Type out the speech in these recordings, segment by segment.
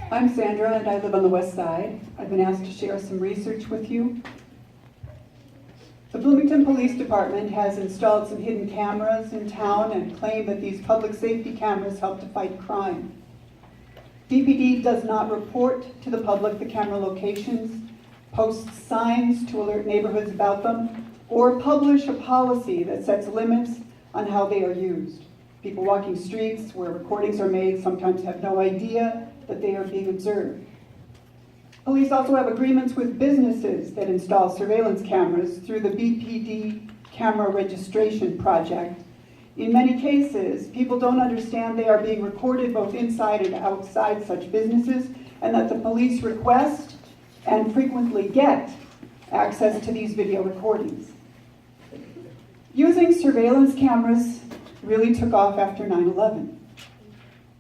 I'm Sandra and I live on the west side. I've been asked to share some research with you. The Bloomington Police Department has installed some hidden cameras in town and claimed that these public safety cameras help to fight crime. DPD does not report to the public the camera locations, post signs to alert neighborhoods about them, or publish a policy that sets limits on how they are used. People walking streets where recordings are made sometimes have no idea that they are being observed. Police also have agreements with businesses that install surveillance cameras through the BPD camera registration project. In many cases, people don't understand they are being recorded both inside and outside such businesses, and that the police request and frequently get access to these video recordings. Using surveillance cameras really took off after 9/11.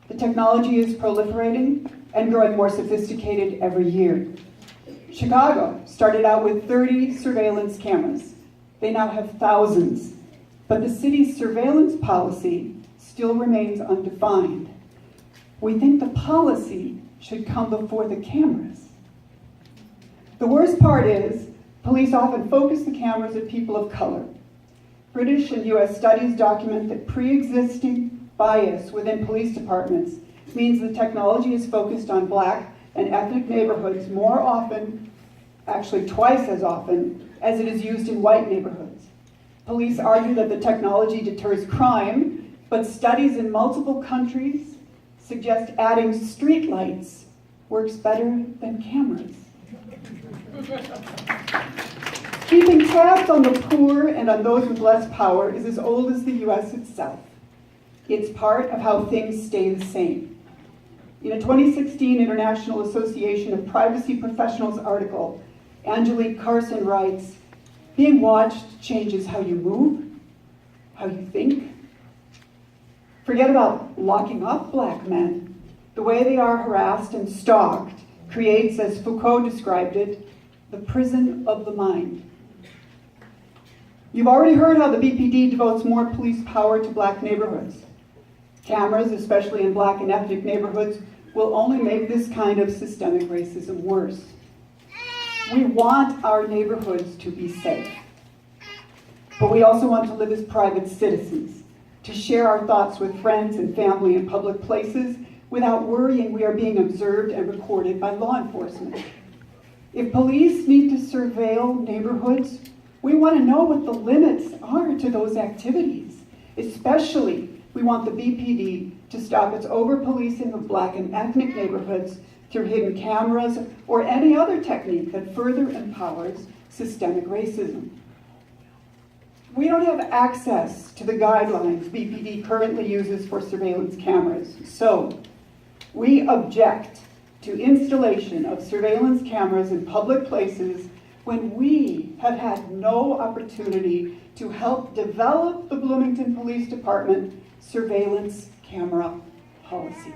The technology is proliferating and growing more sophisticated every year. Chicago started out with 30 surveillance cameras. They now have thousands, but the city's surveillance policy still remains undefined. We think the policy should come before the cameras. The worst part is, police often focus the cameras at people of color. British and US studies document that pre-existing bias within police departments means the technology is focused on Black and ethnic neighborhoods more often, actually twice as often, as it is used in white neighborhoods. Police argue that the technology deters crime, but studies in multiple countries suggest adding streetlights works better than cameras. Keeping tabs on the poor and on those with less power is as old as the US itself. It's part of how things stay the same. In a 2016 International Association of Privacy Professionals article, Angelique Carson writes, "Being watched changes how you move, how you think. Forget about locking up Black men. The way they are harassed and stalked creates, as Foucault described it, the prison of the mind." You've already heard how the BPD devotes more police power to Black neighborhoods. Cameras, especially in Black and ethnic neighborhoods, will only make this kind of systemic racism worse. We want our neighborhoods to be safe, but we also want to live as private citizens, to share our thoughts with friends and family in public places without worrying we are being observed and recorded by law enforcement. If police need to surveil neighborhoods, we want to know what the limits are to those activities. Especially, we want the BPD to stop its over-policing of Black and ethnic neighborhoods through hidden cameras or any other technique that further empowers systemic racism. We don't have access to the guidelines BPD currently uses for surveillance cameras, so we object to installation of surveillance cameras in public places when we have had no opportunity to help develop the Bloomington Police Department surveillance camera policy.